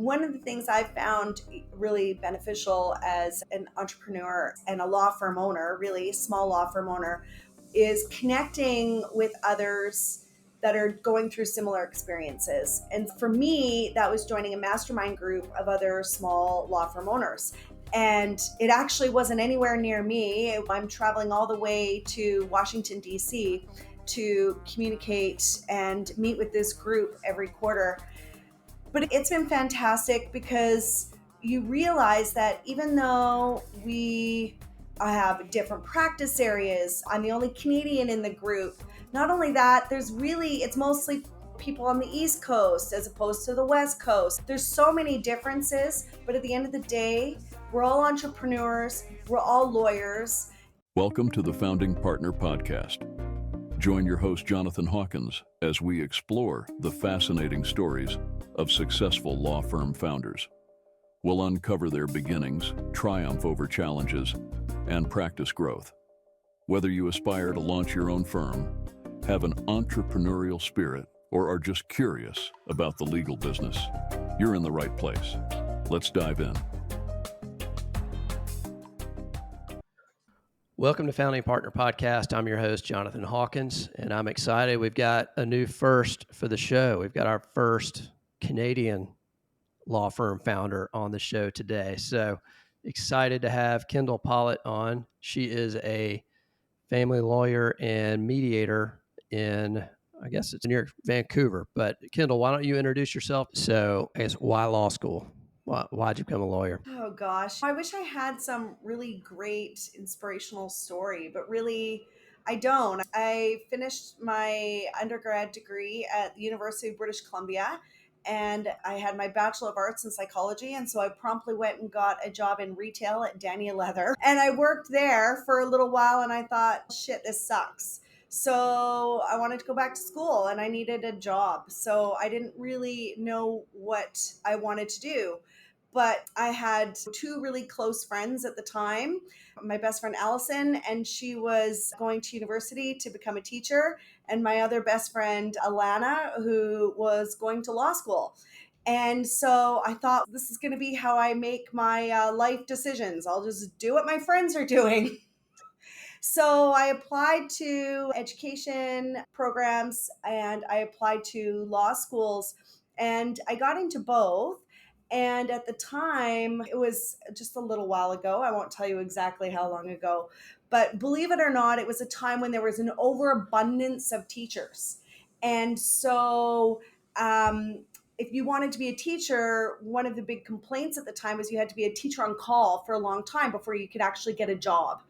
One of the things I've found really beneficial as an entrepreneur and a law firm owner, really small law firm owner, is connecting with others that are going through similar experiences. And for me, that was joining a mastermind group of other small law firm owners. And it actually wasn't anywhere near me. I'm traveling all the way to Washington, D.C. to communicate and meet with this group every quarter. But it's been fantastic because you realize that even though I have different practice areas, I'm the only Canadian in the group. Not only that, it's mostly people on the East Coast as opposed to the West Coast. There's so many differences, but at the end of the day, we're all entrepreneurs, we're all lawyers. Welcome to the Founding Partner Podcast. Join your host, Jonathan Hawkins, as we explore the fascinating stories of successful law firm founders. We'll uncover their beginnings, triumph over challenges, and practice growth. Whether you aspire to launch your own firm, have an entrepreneurial spirit, or are just curious about the legal business, you're in the right place. Let's dive in. Welcome to Founding Partner Podcast. I'm your host, Jonathan Hawkins, and I'm excited. We've got a new first for the show. We've got our first Canadian law firm founder on the show today. So excited to have Kendelle Pollitt on. She is a family lawyer and mediator in, I guess it's near Vancouver. But Kendelle, why don't you introduce yourself? So I guess why law school? Why'd you become a lawyer? Oh gosh, I wish I had some really great inspirational story, but really I don't. I finished my undergrad degree at the University of British Columbia, and I had my Bachelor of Arts in psychology, and so I promptly went and got a job in retail at Daniel Leather. And I worked there for a little while, and I thought, shit, this sucks. So I wanted to go back to school and I needed a job. So I didn't really know what I wanted to do. But I had two really close friends at the time. My best friend, Allison, and she was going to university to become a teacher. And my other best friend, Alana, who was going to law school. And so I thought, this is going to be how I make my life decisions. I'll just do what my friends are doing. So I applied to education programs and I applied to law schools and I got into both. And at the time, it was just a little while ago. I won't tell you exactly how long ago, but believe it or not, it was a time when there was an overabundance of teachers. And so, if you wanted to be a teacher, one of the big complaints at the time was you had to be a teacher on call for a long time before you could actually get a job.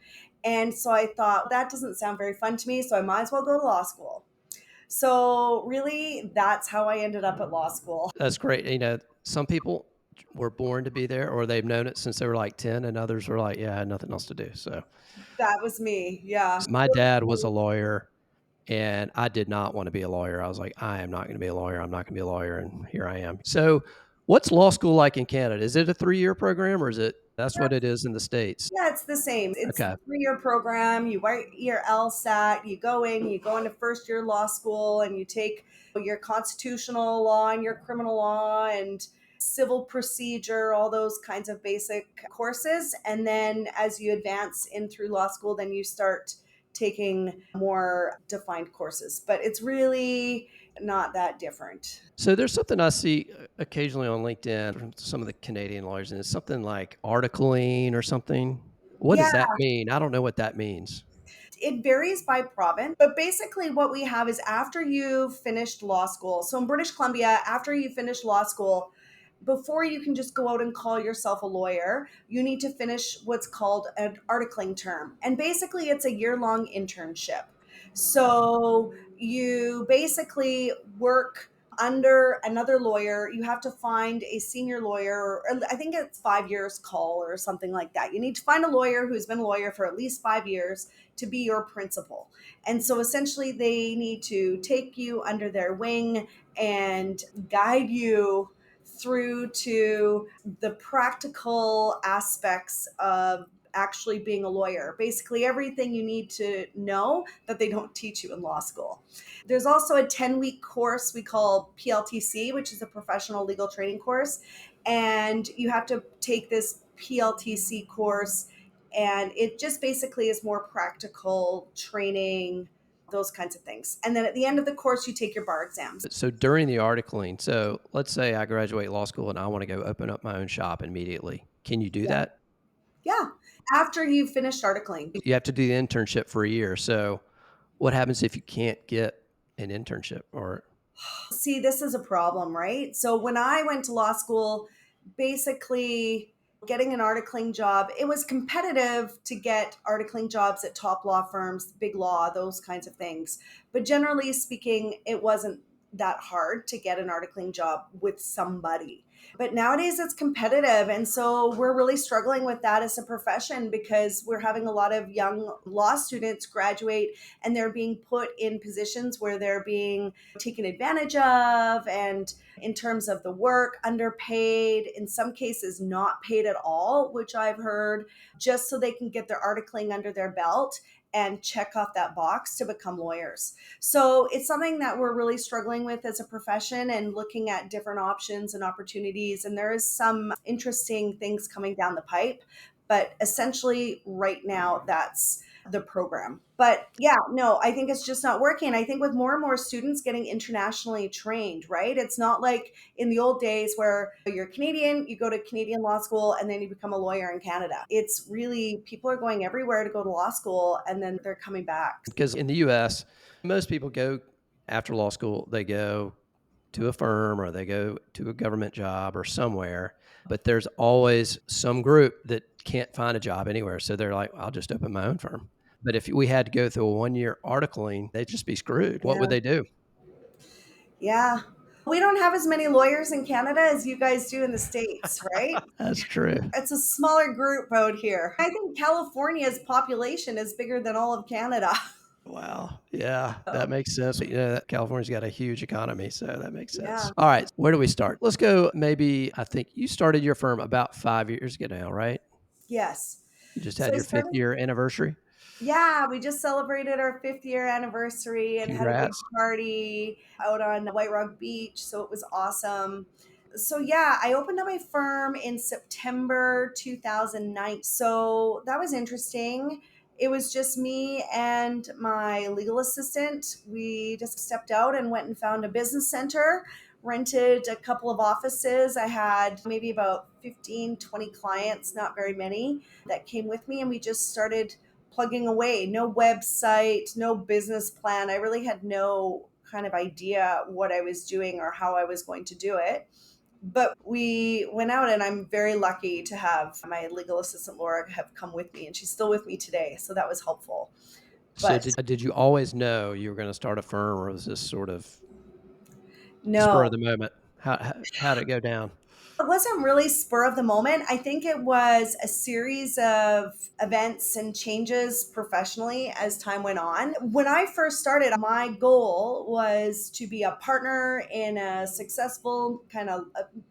And so I thought, that doesn't sound very fun to me, so I might as well go to law school. So really, that's how I ended up at law school. That's great. You know, some people were born to be there or they've known it since they were like 10 and others were like, yeah, I had nothing else to do. So That was me. Yeah. my dad was a lawyer and I did not want to be a lawyer. I was like, I am not going to be a lawyer. I'm not going to be a lawyer. And here I am. So what's law school like in Canada? Is it a 3-year program or that's what it is in the States? Yeah, it's the same. It's Okay. a 3-year program. You write your LSAT, you go into first year law school and you take your constitutional law and your criminal law and civil procedure, all those kinds of basic courses. And then as you advance in through law school, then you start taking more defined courses. But it's really not that different. So there's something I see occasionally on LinkedIn from some of the Canadian lawyers, and it's something like articling or something. What Yeah. does that mean? I don't know what that means. It varies by province, but basically what we have is after you've finished law school. So in British Columbia, after you finish law school, before you can just go out and call yourself a lawyer, you need to finish what's called an articling term. And basically it's a year-long internship. So you basically work under another lawyer. You have to find a senior lawyer, or I think it's 5 years call or something like that. You need to find a lawyer who's been a lawyer for at least 5 years to be your principal. And so essentially they need to take you under their wing and guide you through to the practical aspects of actually being a lawyer. Basically everything you need to know that they don't teach you in law school. There's also a 10-week course we call PLTC, which is a professional legal training course. and you have to take this PLTC course, and it just basically is more practical training, those kinds of things. And then at the end of the course, you take your bar exams. So during the articling, so let's say I graduate law school and I want to go open up my own shop immediately. Can you do Yeah. that? Yeah. After you've finished articling. You have to do the internship for a year. So what happens if you can't get an internship or See, this is a problem, right? So when I went to law school, basically getting an articling job, it was competitive to get articling jobs at top law firms, big law, those kinds of things. But generally speaking, it wasn't that hard to get an articling job with somebody. But nowadays it's competitive. And so we're really struggling with that as a profession because we're having a lot of young law students graduate and they're being put in positions where they're being taken advantage of, and in terms of the work, underpaid, in some cases not paid at all, which I've heard, just so they can get their articling under their belt and check off that box to become lawyers. So it's something that we're really struggling with as a profession and looking at different options and opportunities. And there is some interesting things coming down the pipe. But essentially, right now, that's the program. But yeah, no, I think it's just not working. I think with more and more students getting internationally trained, right? It's not like in the old days where you're Canadian, you go to Canadian law school, and then you become a lawyer in Canada. It's really, people are going everywhere to go to law school, and then they're coming back. because in the US, most people go after law school, they go to a firm or they go to a government job or somewhere, but there's always some group that can't find a job anywhere. So they're like, I'll just open my own firm. But if we had to go through a 1 year articling, they'd just be screwed. What would Yeah. they do? Yeah. We don't have as many lawyers in Canada as you guys do in the States, right? That's true. It's a smaller group out here. I think California's population is bigger than all of Canada. Wow. Yeah, that makes sense. California's got a huge economy, so that makes sense. Yeah. All right, where do we start? Let's go maybe, I think you started your firm about 5 years ago now, right? Yes. You just So had I your fifth started, year anniversary. yeah, we just celebrated our 5th year anniversary and had a big Congrats. party out on White Rock Beach. So it was awesome. So yeah, I opened up my firm in September 2009. So that was interesting. It was just me and my legal assistant. We just stepped out and went and found a business center, rented a couple of offices. I had maybe about 15, 20 clients, not very many, that came with me, and we just started plugging away. No website, no business plan. I really had no kind of idea what I was doing or how I was going to do it. But we went out, and I'm very lucky to have my legal assistant Laura have come with me, and she's still with me today. So that was helpful. So But did you always know you were going to start a firm, or was this sort of spur of no, the moment? How did it go down? it wasn't really spur of the moment. I think it was a series of events and changes professionally as time went on. When I first started, my goal was to be a partner in a successful kind of,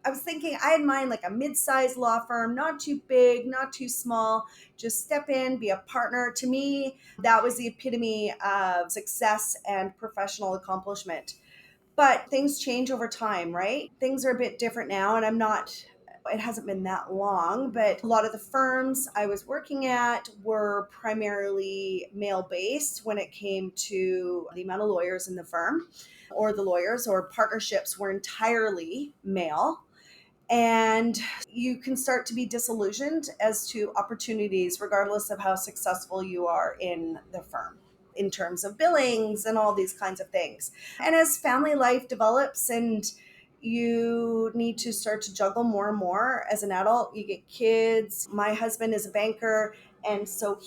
I was thinking, I had in mind like a mid-sized law firm, not too big, not too small, just step in, be a partner. To me, that was the epitome of success and professional accomplishment. But things change over time, right? Things are a bit different now, and it hasn't been that long, but a lot of the firms I was working at were primarily male based when it came to the amount of lawyers in the firm, or the lawyers or partnerships were entirely male. And you can start to be disillusioned as to opportunities, regardless of how successful you are in the firm, in terms of billings and all these kinds of things. And as family life develops and you need to start to juggle more and more as an adult, you get kids. My husband is a banker, and so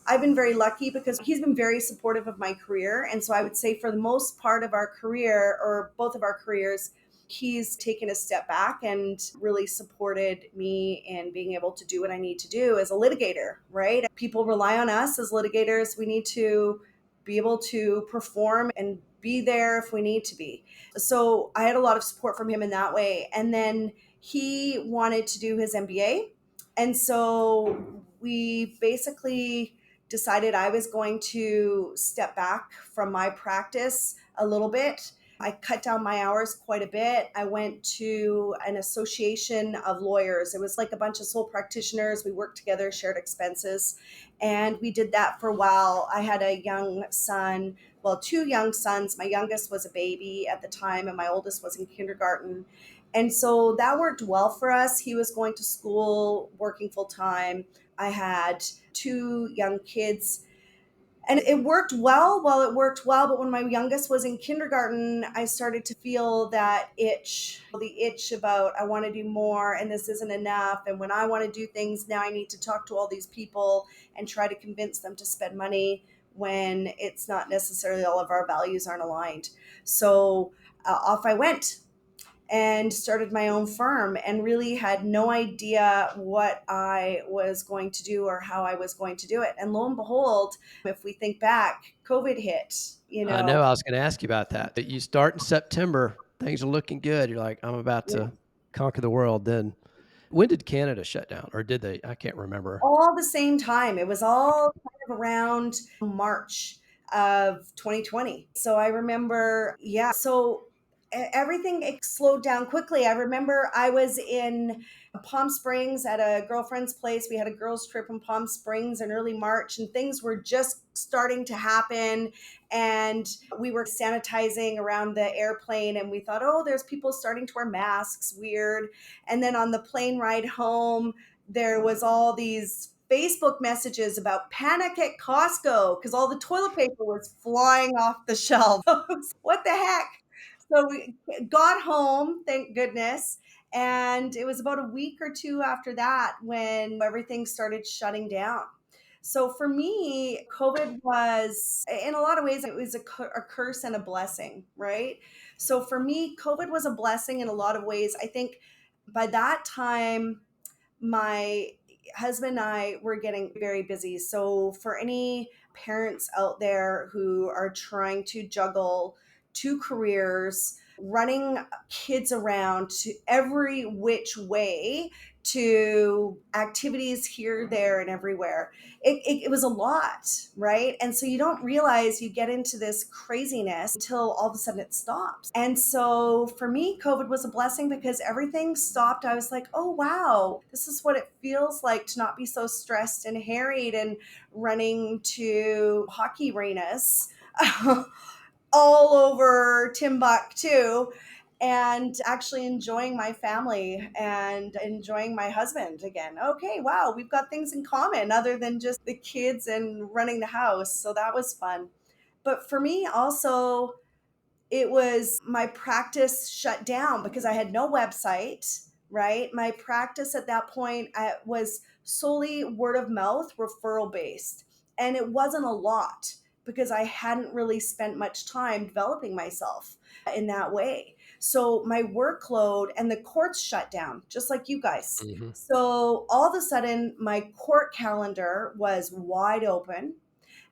I've been very lucky because he's been very supportive of my career. And so I would say for the most part of our career, or both of our careers, he's taken a step back and really supported me in being able to do what I need to do as a litigator, right? People rely on us as litigators. We need to be able to perform and be there if we need to be. So I had a lot of support from him in that way. And then he wanted to do his MBA. And so we basically decided I was going to step back from my practice a little bit I cut down my hours quite a bit. I went to an association of lawyers. It was like a bunch of sole practitioners. We worked together, shared expenses, and we did that for a while. I had a young son, well, two young sons. My youngest was a baby at the time, and my oldest was in kindergarten. And so that worked well for us. He was going to school, working full time. I had two young kids, and it worked well. Well, it worked well, but when my youngest was in kindergarten, I started to feel that itch, the itch about I want to do more and this isn't enough. And when I want to do things, now I need to talk to all these people and try to convince them to spend money when it's not necessarily, all of our values aren't aligned. So off I went and started my own firm, and really had no idea what I was going to do or how I was going to do it. And lo and behold, if we think back, COVID hit, I know. I was going to ask you about that. That you start in September, things are looking good. You're like, I'm about to conquer the world. Then when did Canada shut down, or did they? I can't remember. all the same time. It was all kind of around March of 2020. So I remember, so everything slowed down quickly. I remember I was in Palm Springs at a girlfriend's place. We had a girls' trip in Palm Springs in early March, and things were just starting to happen. And we were sanitizing around the airplane, and we thought, oh, there's people starting to wear masks, weird. And then on the plane ride home, there was all these Facebook messages about panic at Costco because all the toilet paper was flying off the shelf. What the heck? So we got home, thank goodness. And it was about a week or two after that when everything started shutting down. So for me, COVID was, in a lot of ways, it was a curse and a blessing, right? So for me, COVID was a blessing in a lot of ways. I think by that time, my husband and I were getting very busy. So, for any parents out there who are trying to juggle two careers, running kids around to every which way, to activities here, there, and everywhere, it was a lot, right? And so you don't realize you get into this craziness until all of a sudden it stops. And so for me, COVID was a blessing because everything stopped. I was like, oh, wow, this is what it feels like to not be so stressed and harried and running to hockey arenas all over Timbuktu, and actually enjoying my family and enjoying my husband again. Okay, wow, we've got things in common other than just the kids and running the house. So that was fun. But for me, also, it was my practice shut down because I had no website, right? My practice at that point was solely word of mouth, referral based. And it wasn't a lot because I hadn't really spent much time developing myself in that way. So my workload, and the courts shut down, just like you guys. Mm-hmm. So all of a sudden, my court calendar was wide open.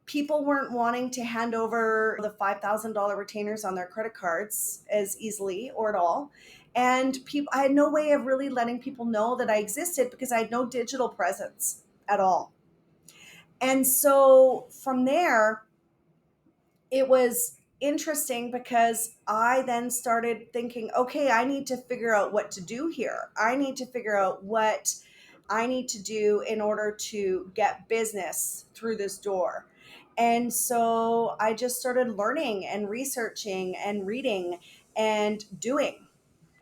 People weren't wanting to hand over the $5,000 retainers on their credit cards as easily or at all. And I had no way of really letting people know that I existed because I had no digital presence at all. And so from there, it was interesting because I then started thinking, okay, I need to figure out what to do here. I need to figure out what I need to do in order to get business through this door. And so I just started learning and researching and reading and doing.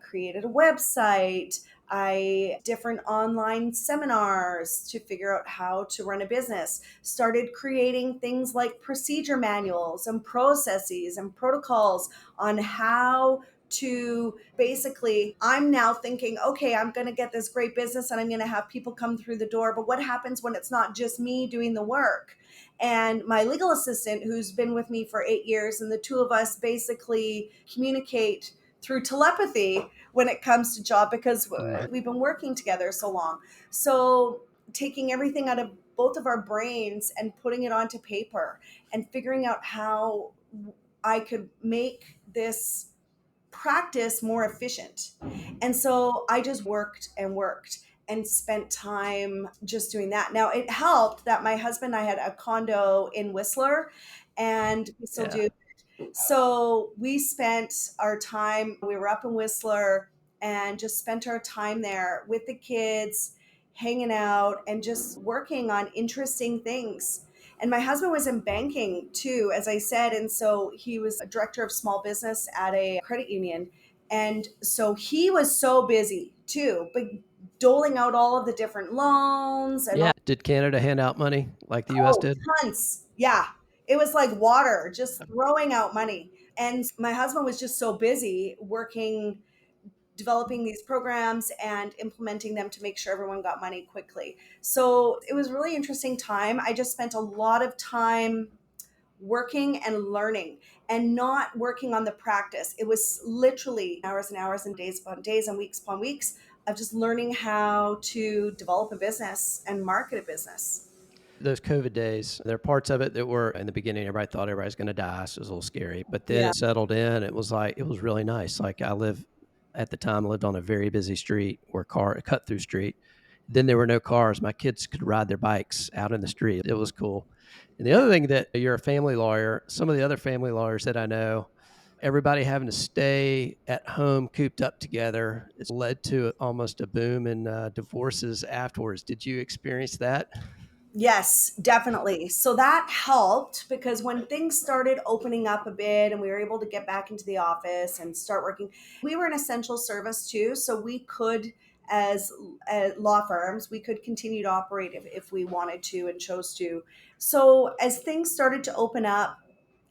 Created a website. I different online seminars to figure out how to run a business. Started creating things like procedure manuals and processes and protocols on how to basically, I'm now thinking, okay, I'm going to get this great business and I'm going to have people come through the door. But what happens when it's not just me doing the work? And my legal assistant, who's been with me for 8 years, and the two of us basically communicate through telepathy when it comes to job because we've been working together so long. So taking everything out of both of our brains and putting it onto paper and figuring out how I could make this practice more efficient. And so I just worked and spent time just doing that. Now it helped that my husband and I had a condo in Whistler, and we still do. So we spent our time, we were up in Whistler and just spent our time there with the kids, hanging out and just working on interesting things. And my husband was in banking too, as I said. And so he was a director of small business at a credit union. And so he was so busy too, but doling out all of the different loans and Yeah. all. Did Canada hand out money like the US Oh, did? tons. Yeah. It was like water, just throwing out money. And my husband was just so busy working, developing these programs and implementing them to make sure everyone got money quickly. So it was really interesting time. I just spent a lot of time working and learning and not working on the practice. It was literally hours and hours and days upon days and weeks upon weeks of just learning how to develop a business and market a business. Those COVID days, there are parts of it that were in the beginning, everybody thought everybody was going to die. So it was a little scary, but then Yeah. it settled in. It was like, it was really nice. Like at the time, I lived on a very busy street where cut through street. Then there were no cars. My kids could ride their bikes out in the street. It was cool. And the Yeah. other thing that you're a family lawyer, some of the other family lawyers that I know, everybody having to stay at home cooped up together, it's led to almost a boom in divorces afterwards. Did you experience that? Yes, definitely. So that helped because when things started opening up a bit and we were able to get back into the office and start working, we were an essential service too. So we could, as law firms, we could continue to operate if we wanted to and chose to. So as things started to open up,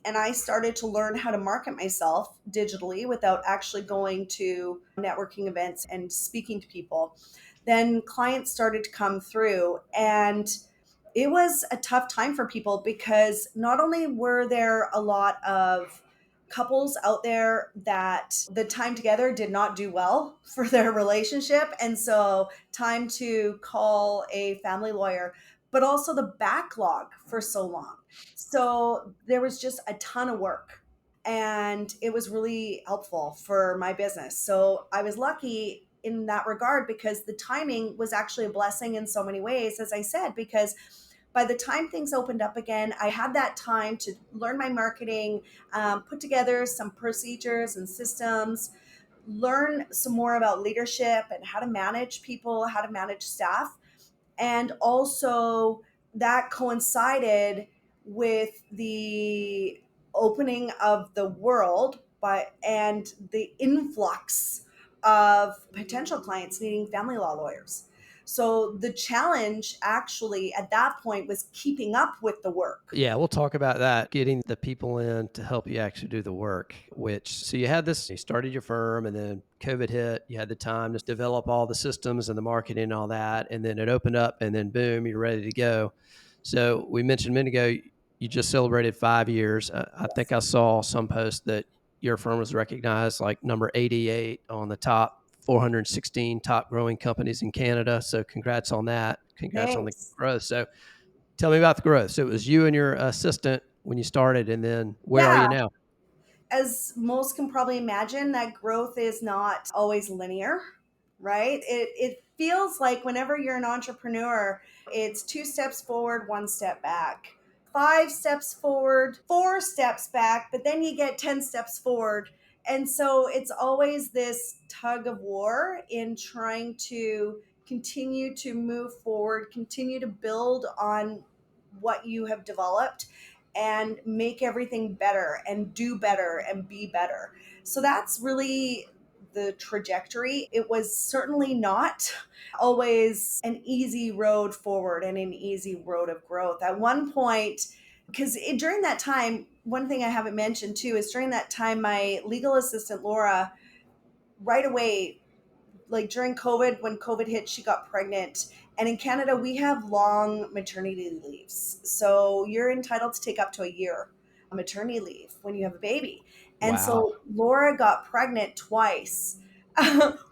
and I started to learn how to market myself digitally without actually going to networking events and speaking to people, then clients started to come through. And it was a tough time for people because not only were there a lot of couples out there that the time together did not do well for their relationship, and so time to call a family lawyer, but also the backlog for so long. So there was just a ton of work, and it was really helpful for my business. So I was lucky in that regard because the timing was actually a blessing in so many ways, as I said, because by the time things opened up again, I had that time to learn my marketing, put together some procedures and systems, learn some more about leadership and how to manage people, how to manage staff. And also, that coincided with the opening of the world and the influx of potential clients needing family law lawyers. So the challenge actually at that point was keeping up with the work. Yeah, we'll talk about that, getting the people in to help you actually do the work, so you had this, you started your firm and then COVID hit, you had the time to develop all the systems and the marketing and all that. And then it opened up and then boom, you're ready to go. So we mentioned a minute ago, you just celebrated 5 years. I think I saw some post that your firm was recognized like number 88 on the top 416 top growing companies in Canada. So congrats on that. Congrats on the Thanks. growth. So tell me about the growth. So it was you and your assistant when you started, and then where are Yeah, you now? as most can probably imagine, that growth is not always linear, right? It feels like whenever you're an entrepreneur, it's two steps forward, one step back, five steps forward, four steps back, but then you get 10 steps forward. And so it's always this tug of war in trying to continue to move forward, continue to build on what you have developed and make everything better and do better and be better. So that's really the trajectory. It was certainly not always an easy road forward and an easy road of growth. At one point, because during that time, one thing I haven't mentioned too is during that time, my legal assistant, Laura, right away, like during COVID, when COVID hit, she got pregnant. And in Canada, we have long maternity leaves. So you're entitled to take up to a year of maternity leave when you have a baby. And Wow. so Laura got pregnant twice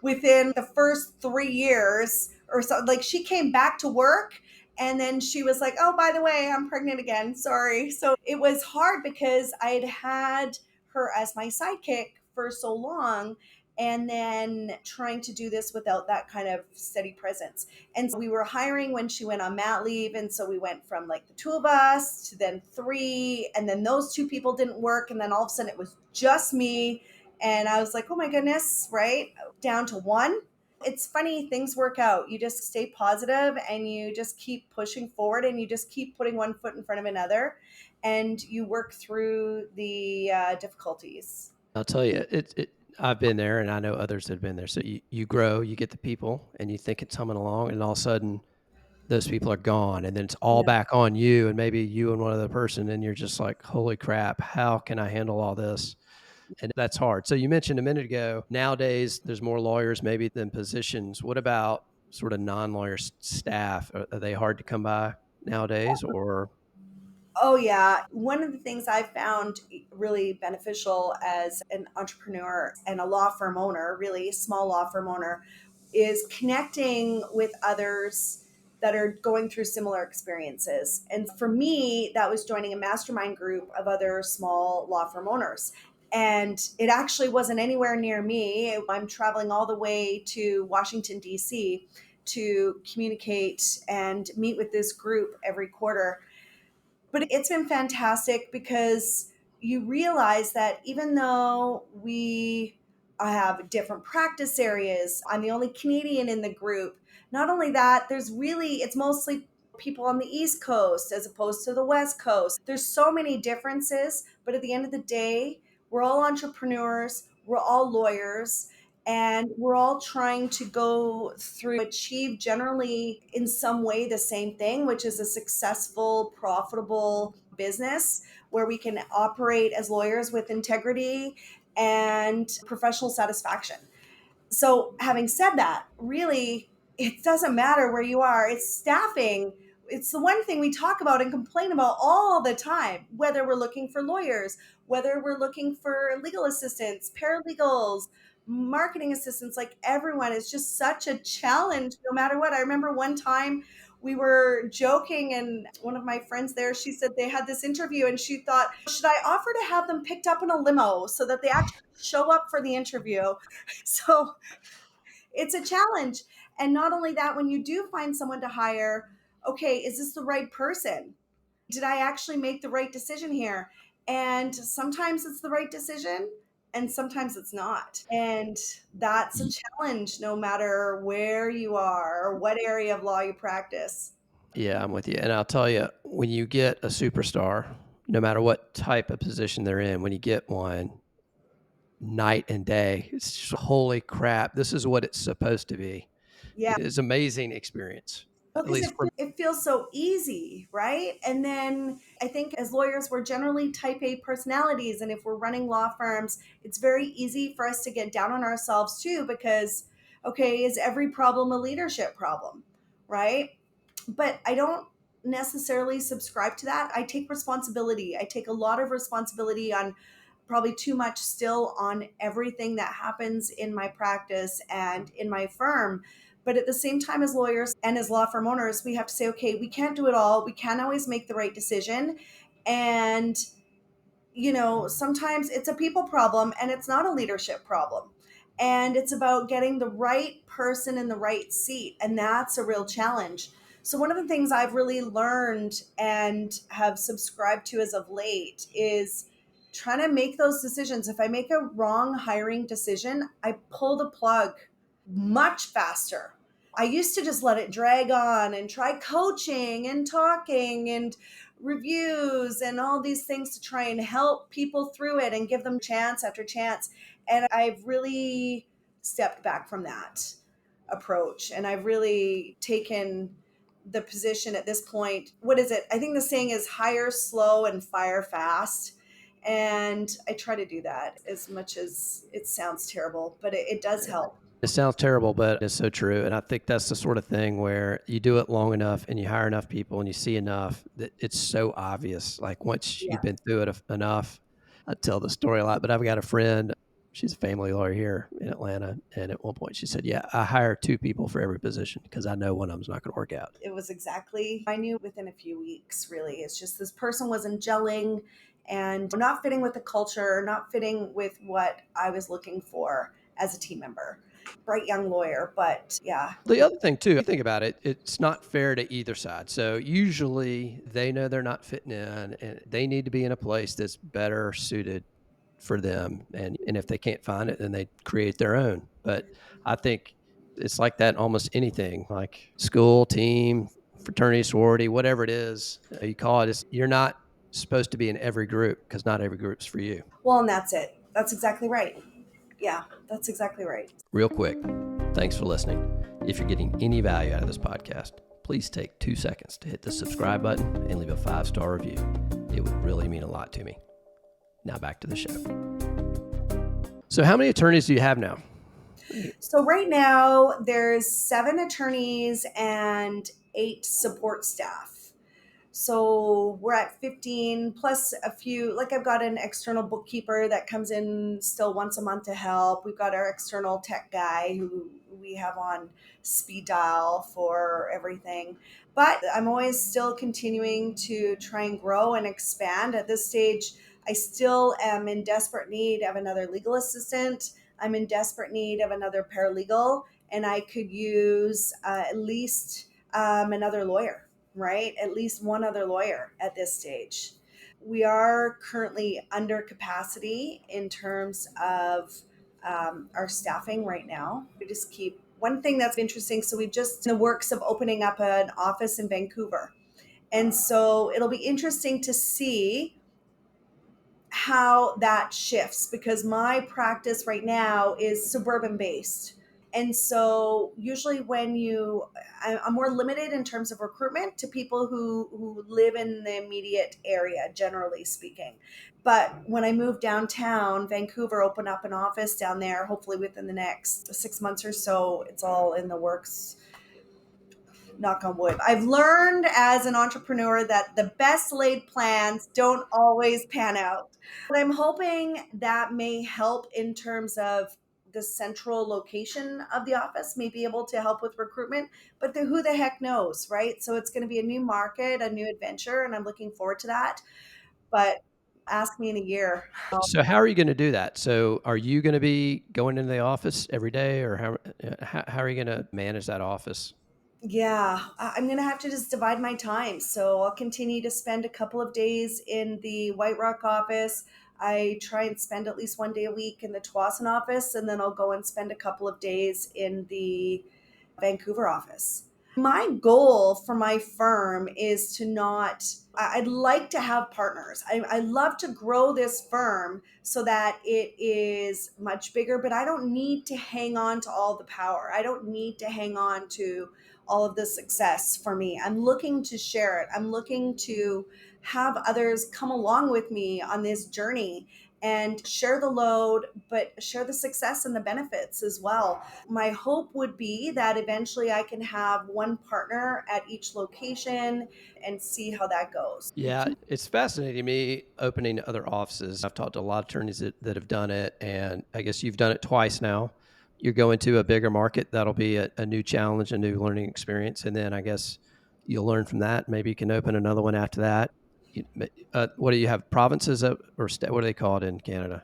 within the first 3 years or so. Like she came back to work and then she was like, oh, by the way, I'm pregnant again. Sorry. So it was hard because I had had her as my sidekick for so long, and then trying to do this without that kind of steady presence. And so we were hiring when she went on mat leave. And so we went from like the two of us to then three. And then those two people didn't work. And then all of a sudden it was just me. And I was like, oh my goodness, right? Down to one. It's funny, things work out. You just stay positive and you just keep pushing forward and you just keep putting one foot in front of another and you work through the difficulties. I'll tell you, I've been there, and I know others that have been there. So you grow, you get the people, and you think it's humming along, and all of a sudden, those people are gone, and then it's all Yeah. back on you, and maybe you and one other person, and you're just like, "Holy crap! How can I handle all this?" And that's hard. So you mentioned a minute ago, nowadays there's more lawyers maybe than positions. What about sort of non-lawyer staff? Are they hard to come by nowadays, or Oh, yeah. One of the things I found really beneficial as an entrepreneur and a law firm owner, really small law firm owner, is connecting with others that are going through similar experiences. And for me, that was joining a mastermind group of other small law firm owners. And it actually wasn't anywhere near me. I'm traveling all the way to Washington, D.C. to communicate and meet with this group every quarter, but it's been fantastic because you realize that even though we have different practice areas, I'm the only Canadian in the group. Not only that, it's mostly people on the East Coast as opposed to the West Coast. There's so many differences, but at the end of the day, we're all entrepreneurs, we're all lawyers, and we're all trying to go through achieve generally in some way the same thing, which is a successful, profitable business where we can operate as lawyers with integrity and professional satisfaction. So, having said that, really, it doesn't matter where you are. It's staffing. It's the one thing we talk about and complain about all the time, whether we're looking for lawyers, whether we're looking for legal assistants, paralegals, marketing assistants, like everyone is just such a challenge no matter what. I remember one time we were joking, and one of my friends there, she said they had this interview and she thought, should I offer to have them picked up in a limo so that they actually show up for the interview? So it's a challenge. And not only that, when you do find someone to hire, okay, is this the right person? Did I actually make the right decision here? And sometimes it's the right decision and sometimes it's not. And that's a challenge no matter where you are or what area of law you practice. yeah, I'm with you. And I'll tell you, when you get a superstar, no matter what type of position they're in, when you get one, night and day, it's just holy crap. This is what it's supposed to be. Yeah. It's an amazing experience, Well, at because least for it feels so easy, right? And then I think as lawyers, we're generally type A personalities. And if we're running law firms, it's very easy for us to get down on ourselves too, because, okay, is every problem a leadership problem, right? But I don't necessarily subscribe to that. I take responsibility. I take a lot of responsibility on probably too much still on everything that happens in my practice and in my firm. But at the same time, as lawyers and as law firm owners, we have to say, okay, we can't do it all. We can't always make the right decision. And, sometimes it's a people problem and it's not a leadership problem. And it's about getting the right person in the right seat. And that's a real challenge. So, one of the things I've really learned and have subscribed to as of late is trying to make those decisions. If I make a wrong hiring decision, I pull the plug much faster. I used to just let it drag on and try coaching and talking and reviews and all these things to try and help people through it and give them chance after chance. And I've really stepped back from that approach. And I've really taken the position at this point. What is it? I think the saying is hire slow and fire fast. And I try to do that as much as it sounds terrible, but it does help. it sounds terrible, but it's so true. And I think that's the sort of thing where you do it long enough and you hire enough people and you see enough that it's so obvious. Like once Yeah. you've been through it enough, I tell the story a lot, but I've got a friend, she's a family lawyer here in Atlanta. And at one point she said, yeah, I hire two people for every position because I know one of them's not going to work out. It was exactly, I knew within a few weeks, really. It's just this person wasn't gelling and not fitting with the culture, not fitting with what I was looking for. as a team member. Bright young lawyer, but yeah. The other thing too, think about it, it's not fair to either side. So usually they know they're not fitting in and they need to be in a place that's better suited for them. And if they can't find it, then they create their own. But I think it's like that in almost anything, like school, team, fraternity, sorority, whatever it is you call it, is you're not supposed to be in every group because not every group's for you. Well, and that's it. That's exactly right. Yeah, that's exactly right. Real quick, thanks for listening. If you're getting any value out of this podcast, please take 2 seconds to hit the subscribe button and leave a 5-star review. It would really mean a lot to me. Now back to the show. So how many attorneys do you have now? So right now there's 7 attorneys and 8 support staff. So we're at 15 plus a few, like I've got an external bookkeeper that comes in still once a month to help. We've got our external tech guy who we have on speed dial for everything. But I'm always still continuing to try and grow and expand. At this stage, I still am in desperate need of another legal assistant. I'm in desperate need of another paralegal, and I could use at least another lawyer, right? At least one other lawyer at this stage. We are currently under capacity in terms of our staffing right now. We just keep one thing that's interesting. So we've just in the works of opening up an office in Vancouver. And so it'll be interesting to see how that shifts because my practice right now is suburban based. And so usually I'm more limited in terms of recruitment to people who live in the immediate area, generally speaking. But when I moved downtown, Vancouver, open up an office down there, hopefully within the next 6 months or so, it's all in the works. Knock on wood. I've learned as an entrepreneur that the best laid plans don't always pan out. But I'm hoping that may help in terms of the central location of the office, may be able to help with recruitment, but who the heck knows, right? So it's going to be a new market, a new adventure, and I'm looking forward to that. But ask me in a year. So how are you going to do that? So are you going to be going into the office every day or how are you going to manage that office? Yeah, I'm going to have to just divide my time. So I'll continue to spend a couple of days in the White Rock office. I try and spend at least one day a week in the Tsawwassen office, and then I'll go and spend a couple of days in the Vancouver office. My goal for my firm is to not, I'd like to have partners. I love to grow this firm so that it is much bigger, but I don't need to hang on to all the power. I don't need to hang on to all of the success for me. I'm looking to share it. I'm looking to have others come along with me on this journey and share the load, but share the success and the benefits as well. My hope would be that eventually I can have one partner at each location and see how that goes. Yeah, it's fascinating to me opening other offices. I've talked to a lot of attorneys that have done it, and I guess you've done it twice now. You're going to a bigger market. That'll be a new challenge, a new learning experience. And then I guess you'll learn from that. Maybe you can open another one after that. What do you have? Provinces or what do they call it in Canada?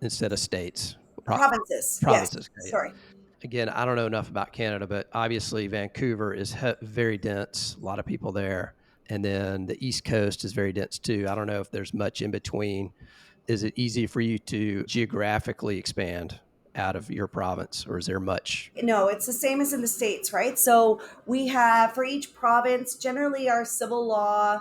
Instead of states. Provinces. Provinces. Yes. Okay. Sorry. Again, I don't know enough about Canada, but obviously Vancouver is very dense, a lot of people there. And then the East Coast is very dense too. I don't know if there's much in between. Is it easy for you to geographically expand out of your province, or is there much? No, it's the same as in the States, right? So we have for each province, generally our civil law,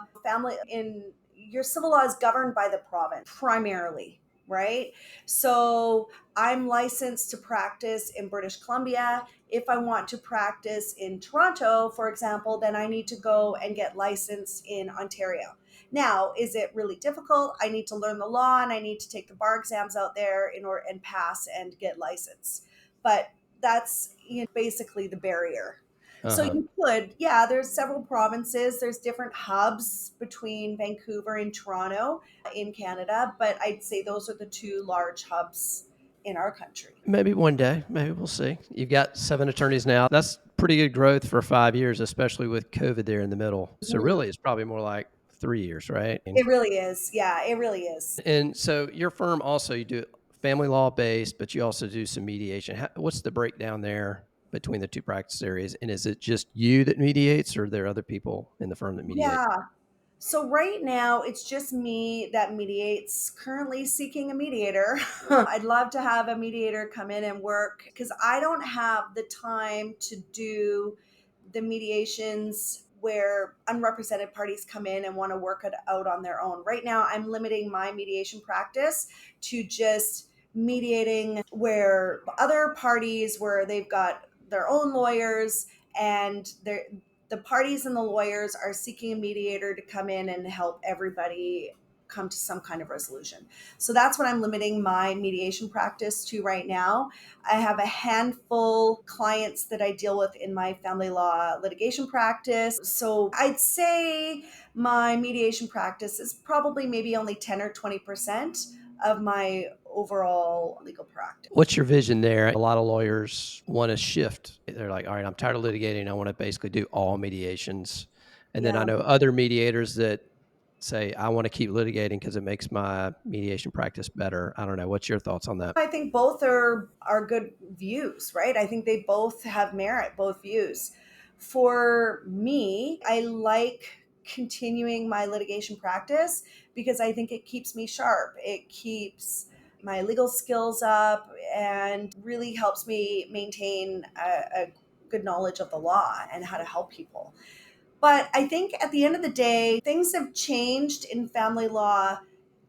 your civil law is governed by the province primarily, right? So I'm licensed to practice in British Columbia. If I want to practice in Toronto, for example, then I need to go and get licensed in Ontario. Now, is it really difficult? I need to learn the law and I need to take the bar exams out there in order and pass and get licensed. But that's basically the barrier. So you could, yeah, there's several provinces, there's different hubs between Vancouver and Toronto in Canada, but I'd say those are the 2 large hubs in our country. Maybe one day, maybe we'll see. You've got 7 attorneys now. That's pretty good growth for 5 years, especially with COVID there in the middle. So really, it's probably more like 3 years, right? It really is. Yeah, it really is. And so your firm also, you do family law based, but you also do some mediation. What's the breakdown there between the two practice areas? And is it just you that mediates, or are there other people in the firm that mediate? Yeah. So right now it's just me that mediates, currently seeking a mediator. I'd love to have a mediator come in and work because I don't have the time to do the mediations where unrepresented parties come in and want to work it out on their own. Right now I'm limiting my mediation practice to just mediating where other parties where they've got their own lawyers and the parties and the lawyers are seeking a mediator to come in and help everybody come to some kind of resolution. So that's what I'm limiting my mediation practice to right now. I have a handful clients that I deal with in my family law litigation practice. So I'd say my mediation practice is probably maybe only 10 or 20% of my overall legal practice. What's your vision there? A lot of lawyers want to shift. They're like, all right, I'm tired of litigating. I want to basically do all mediations. And then I Yeah. know other mediators that say, I want to keep litigating because it makes my mediation practice better. I don't know. What's your thoughts on that? I think both are good views, right? I think they both have merit, both views. For me, I like continuing my litigation practice because I think it keeps me sharp. It keeps my legal skills up and really helps me maintain a good knowledge of the law and how to help people. But I think at the end of the day, things have changed in family law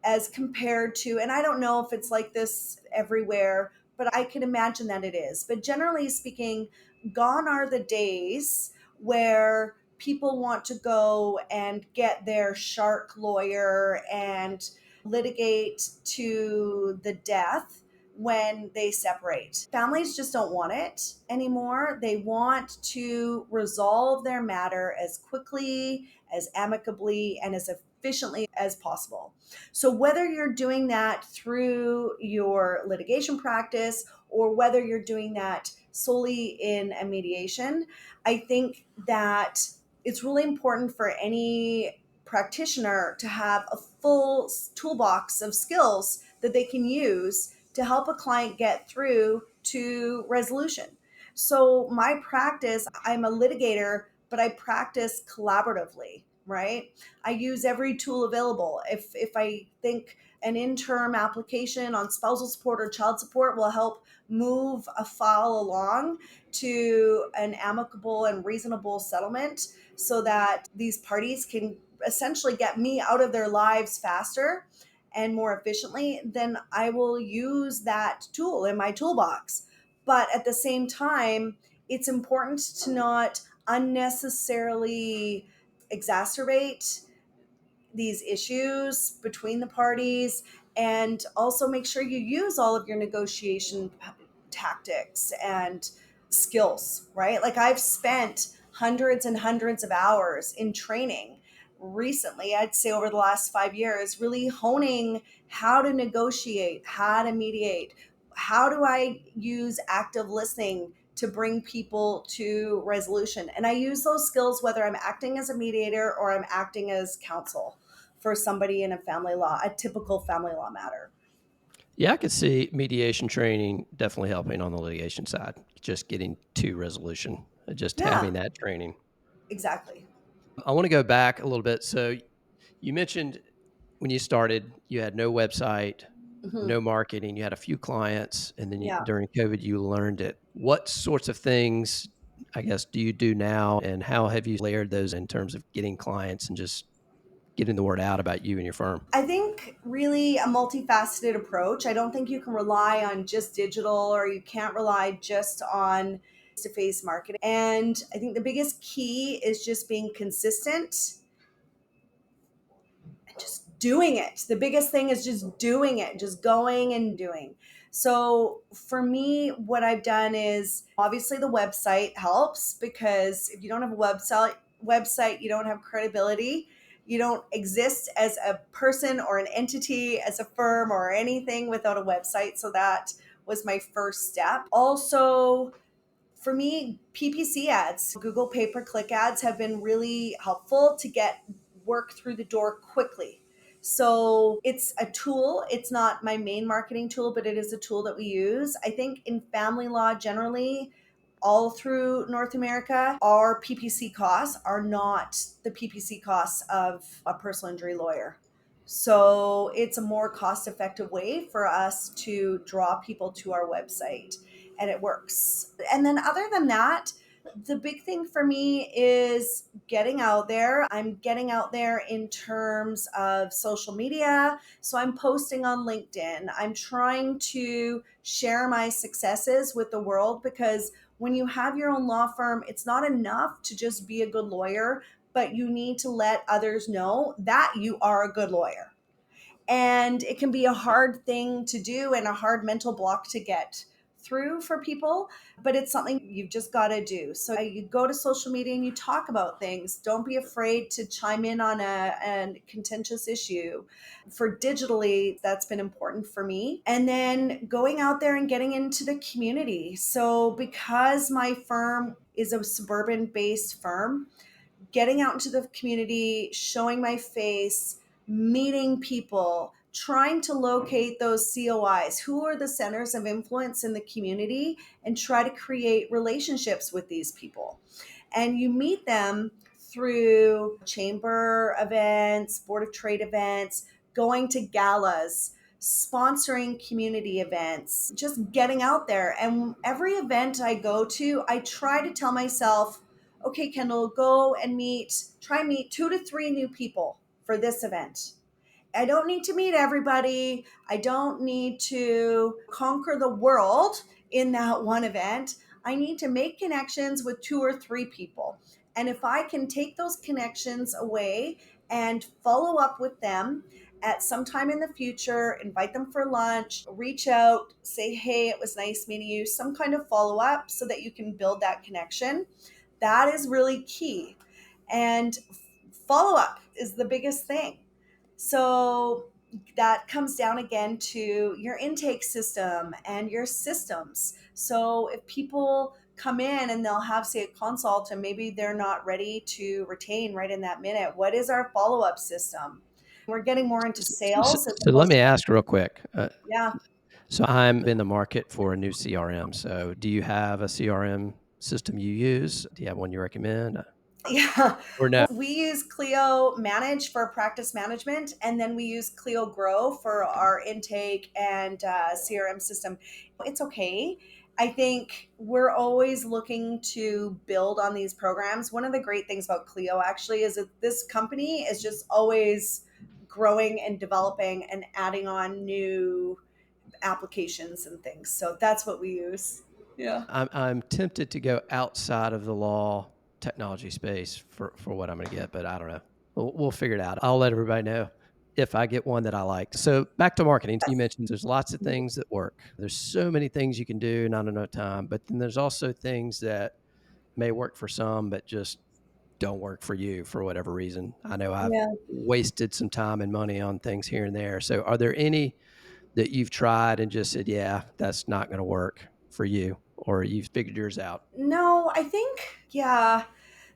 as compared to, and I don't know if it's like this everywhere, but I can imagine that it is. But generally speaking, gone are the days where people want to go and get their shark lawyer and litigate to the death when they separate. Families just don't want it anymore. They want to resolve their matter as quickly, as amicably, and as efficiently as possible. So, whether you're doing that through your litigation practice or whether you're doing that solely in a mediation, I think that it's really important for any practitioner to have a full toolbox of skills that they can use to help a client get through to resolution. So, my practice, I'm a litigator, but I practice collaboratively, right? I use every tool available. If I think an interim application on spousal support or child support will help move a file along to an amicable and reasonable settlement so that these parties can essentially get me out of their lives faster and more efficiently, then I will use that tool in my toolbox. But at the same time, it's important to not unnecessarily exacerbate these issues between the parties and also make sure you use all of your negotiation tactics and skills, right? Like I've spent hundreds and hundreds of hours in training recently, I'd say over the last 5 years, really honing how to negotiate, how to mediate, how do I use active listening to bring people to resolution. And I use those skills whether I'm acting as a mediator or I'm acting as counsel for somebody in a family law, a typical family law matter. Yeah, I could see mediation training definitely helping on the litigation side, just getting to resolution, just Yeah, having that training. exactly. I want to go back a little bit. So you mentioned when you started, you had no website, Hmm. no marketing, you had a few clients, and then Yeah. during COVID, you learned it. What sorts of things, I guess, do you do now, and how have you layered those in terms of getting clients and just getting the word out about you and your firm? I think really a multifaceted approach. I don't think you can rely on just digital or you can't rely just on face to face marketing. And I think the biggest key is just being consistent and just doing it. The biggest thing is just doing it, just going and doing. So for me, what I've done is obviously the website helps because if you don't have a website, you don't have credibility. You don't exist as a person or an entity, as a firm or anything without a website. So that was my first step. Also, for me, PPC ads, Google pay per click ads have been really helpful to get work through the door quickly. So it's a tool. It's not my main marketing tool, but it is a tool that we use. I think in family law generally, all through North America, our PPC costs are not the PPC costs of a personal injury lawyer. So it's a more cost effective way for us to draw people to our website, and it works. And then, other than that, the big thing for me is getting out there. I'm getting out there in terms of social media. So I'm posting on LinkedIn. I'm trying to share my successes with the world, because when you have your own law firm, it's not enough to just be a good lawyer, but you need to let others know that you are a good lawyer. And it can be a hard thing to do and a hard mental block to get through for people, but it's something you've just got to do. So you go to social media and you talk about things. Don't be afraid to chime in on a contentious issue. For digitally, that's been important for me. And then going out there and getting into the community. So because my firm is a suburban based firm, getting out into the community, showing my face, meeting people, trying to locate those COIs, who are the centers of influence in the community, and try to create relationships with these people. And you meet them through chamber events, board of trade events, going to galas, sponsoring community events, just getting out there. And every event I go to, I try to tell myself, okay, Kendall, go and try and meet 2 to 3 new people for this event. I don't need to meet everybody. I don't need to conquer the world in that one event. I need to make connections with 2 or 3 people. And if I can take those connections away and follow up with them at some time in the future, invite them for lunch, reach out, say, hey, it was nice meeting you, some kind of follow up so that you can build that connection. That is really key. And follow up is the biggest thing. So that comes down again to your intake system and your systems. So if people come in and they'll have, say, a consult, and maybe they're not ready to retain right in that minute, what is our follow up system? We're getting more into So, sales as so let opposed me to, ask real quick. yeah. So I'm in the market for a new CRM. So do you have a CRM system you use? Do you have one you recommend? Yeah. Or no? Well, we use Clio Manage for practice management, and then we use Clio Grow for our intake and CRM system. It's okay. I think we're always looking to build on these programs. One of the great things about Clio actually is that this company is just always growing and developing and adding on new applications and things. So that's what we use. Yeah. I'm tempted to go outside of the law technology space for what I'm going to get, but I don't know. We'll figure it out. I'll let everybody know if I get one that I like. So back to marketing, you mentioned there's lots of things that work. There's so many things you can do, not enough time, but then there's also things that may work for some, but just don't work for you for whatever reason. I know I've Yeah. wasted some time and money on things here and there. So are there any that you've tried and just said, yeah, that's not going to work for you, or you've figured yours out? No, I think, yeah,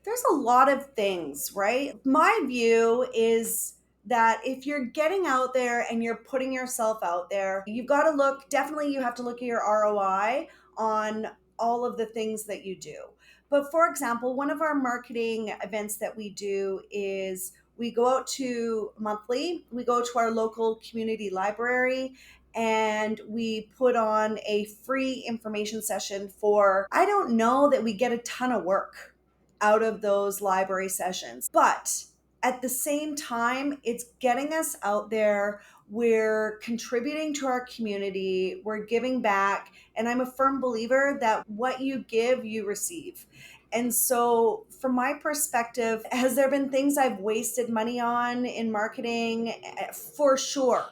there's a lot of things, right? My view is that if you're getting out there and you're putting yourself out there, you've got to look, definitely, you have to look at your ROI on all of the things that you do. But for example, one of our marketing events that we do is we go out to monthly, we go to our local community library, and we put on a free information session for, I don't know that we get a ton of work out of those library sessions, but at the same time, it's getting us out there. We're contributing to our community, we're giving back. And I'm a firm believer that what you give, you receive. And so, from my perspective, has there been things I've wasted money on in marketing? For sure.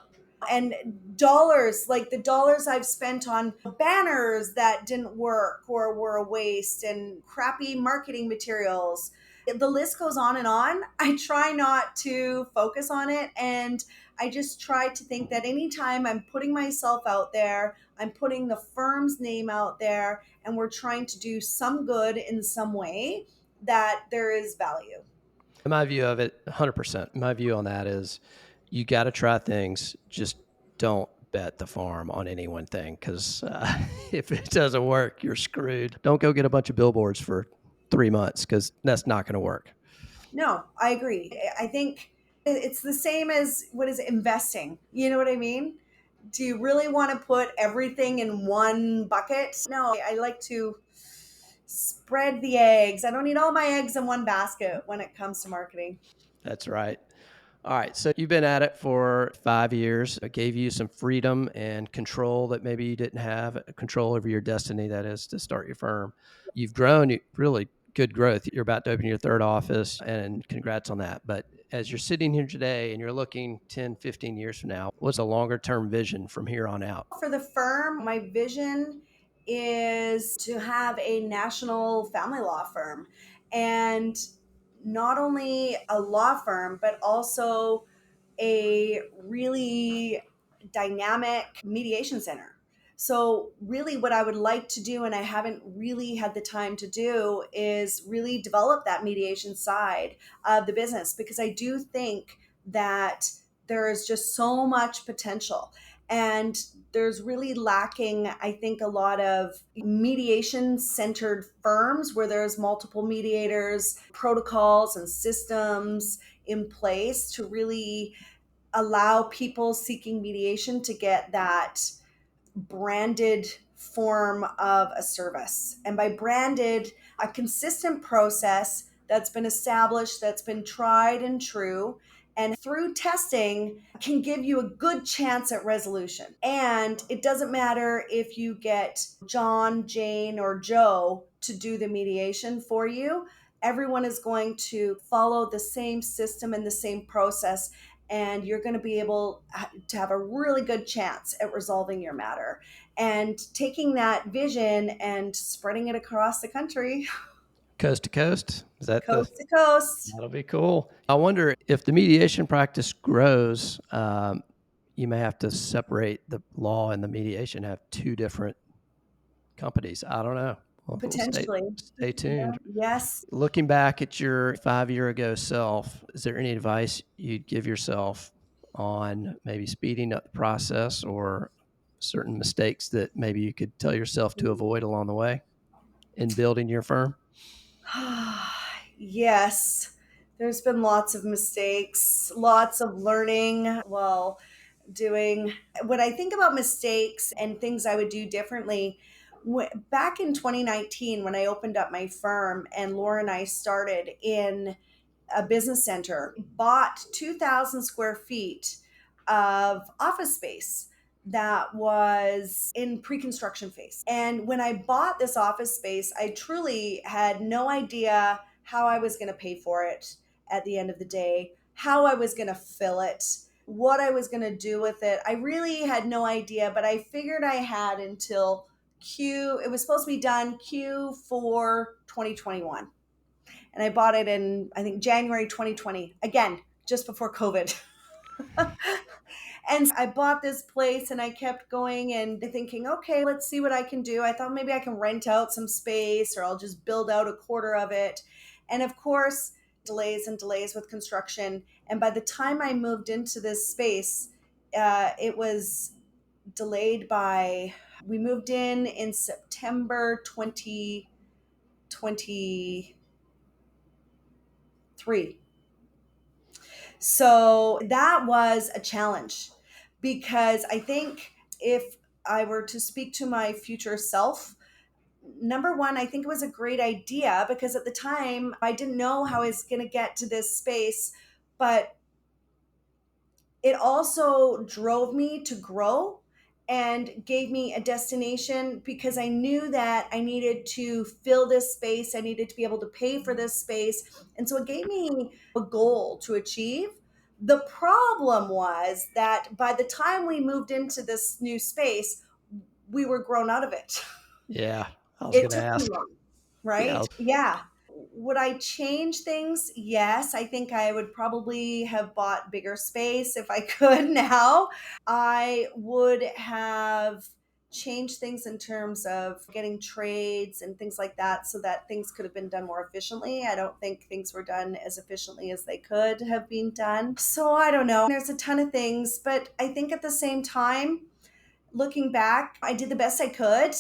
And dollars, like the dollars I've spent on banners that didn't work or were a waste, and crappy marketing materials. The list goes on and on. I try not to focus on it. And I just try to think that anytime I'm putting myself out there, I'm putting the firm's name out there, and we're trying to do some good in some way, that there is value. My view of it, 100%. My view on that is You got to try things. Just don't bet the farm on any one thing, because if it doesn't work, you're screwed. Don't go get a bunch of billboards for 3 months, because that's not going to work. No, I agree. I think it's the same as what is investing. You know what I mean? Do you really want to put everything in one bucket? No, I like to spread the eggs. I don't need all my eggs in one basket when it comes to marketing. That's right. All right. So you've been at it for 5 years. It gave you some freedom and control that maybe you didn't have, control over your destiny, that is, to start your firm. You've grown, really good growth. You're about to open your third office, and congrats on that. But as you're sitting here today and you're looking 10, 15 years from now, what's a longer term vision from here on out? For the firm, my vision is to have a national family law firm, and not only a law firm, but also a really dynamic mediation center. So, really, what I would like to do, and I haven't really had the time to do, is really develop that mediation side of the business, because I do think that there is just so much potential. And there's really lacking, I think, a lot of mediation centered firms where there's multiple mediators, protocols, and systems in place to really allow people seeking mediation to get that branded form of a service. And by branded, a consistent process that's been established, that's been tried and true, and through testing can give you a good chance at resolution. And it doesn't matter if you get John, Jane, or Joe to do the mediation for you. Everyone is going to follow the same system and the same process, and you're going to be able to have a really good chance at resolving your matter. And taking that vision and spreading it across the country, Coast to coast? Is that the? coast to coast. That'll be cool. I wonder if the mediation practice grows, you may have to separate the law and the mediation, have two different companies. I don't know. Well, we'll Potentially. stay tuned. Yes. Looking back at your 5 year ago self, is there any advice you'd give yourself on maybe speeding up the process, or certain mistakes that maybe you could tell yourself to avoid along the way in building your firm? Yes. There's been lots of mistakes, lots of learning while doing. When I think about mistakes and things I would do differently, back in 2019, when I opened up my firm and Laura and I started in a business center, bought 2,000 square feet of office space that was in pre-construction phase. And when I bought this office space, I truly had no idea how I was going to pay for it at the end of the day, how I was going to fill it, what I was going to do with it. I really had no idea, but I figured I had until it was supposed to be done Q4 2021. And I bought it in, I think, January 2020, again, just before COVID. And I bought this place and I kept going and thinking, okay, let's see what I can do. I thought maybe I can rent out some space, or I'll just build out a quarter of it. And of course, delays and delays with construction. And by the time I moved into this space, it was delayed by, we moved in September 2023. So that was a challenge, because I think if I were to speak to my future self, number one, I think it was a great idea, because at the time I didn't know how I was going to get to this space, but it also drove me to grow and gave me a destination, because I knew that I needed to fill this space. I needed to be able to pay for this space. And so it gave me a goal to achieve. The problem was that by the time we moved into this new space, we were grown out of it. Yeah, I was It going to took too ask. long, Yeah. right? Yeah. Would I change things? Yes. I think I would probably have bought bigger space if I could now. I would have change things in terms of getting trades and things like that so that things could have been done more efficiently. I don't think things were done as efficiently as they could have been done. So I don't know. There's a ton of things, but I think at the same time, looking back, I did the best I could.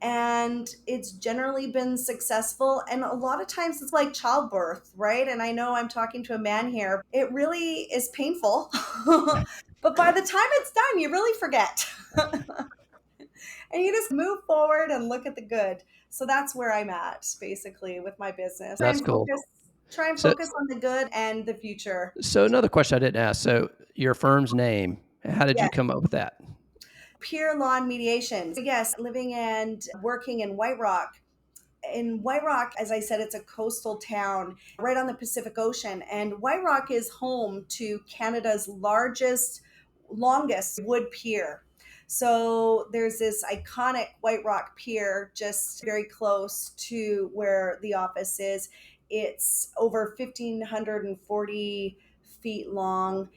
And it's generally been successful. And a lot of times it's like childbirth, right? And I know I'm talking to a man here. It really is painful. But by the time it's done, you really forget. And you just move forward and look at the good. So that's where I'm at basically with my business. That's cool. Try and So, focus on the good and the future. so another question I didn't ask. So your firm's name, how did Yeah. you come up with that? Peer Law and Mediation. Yes, living and working in White Rock. In White Rock, as I said, it's a coastal town right on the Pacific Ocean. And White Rock is home to Canada's longest wood pier. So there's this iconic White Rock pier just very close to where the office is. It's over 1,540 feet long,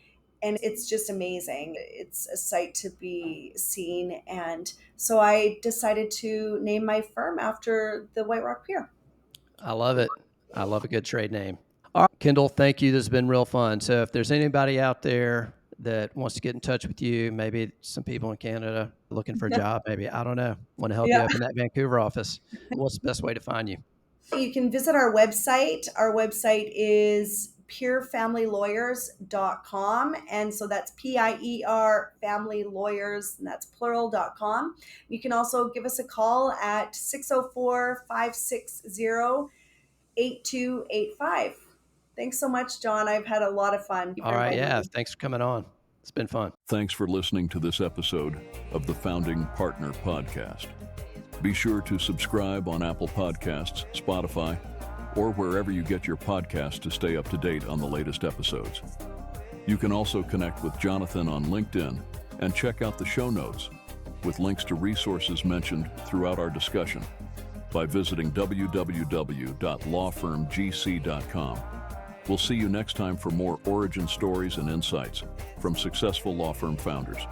and it's just amazing. It's a sight to be seen. And so I decided to name my firm after the White Rock Pier. I love it. I love a good trade name. All right, Kendelle, thank you. This has been real fun. So if there's anybody out there that wants to get in touch with you, maybe some people in Canada looking for a job, maybe, I don't know, want to help you open that Vancouver office, what's the best way to find you? You can visit our website. Our website is peerfamilylawyers.com. And so that's PIER family lawyers, and that's plural.com. You can also give us a call at 604-560-8285. Thanks so much, John. I've had a lot of fun. All right. Yeah. Thanks for coming on. It's been fun. Thanks for listening to this episode of the Founding Partner Podcast. Be sure to subscribe on Apple Podcasts, Spotify, or wherever you get your podcasts to stay up to date on the latest episodes. You can also connect with Jonathan on LinkedIn and check out the show notes with links to resources mentioned throughout our discussion by visiting www.lawfirmgc.com. We'll see you next time for more origin stories and insights from successful law firm founders.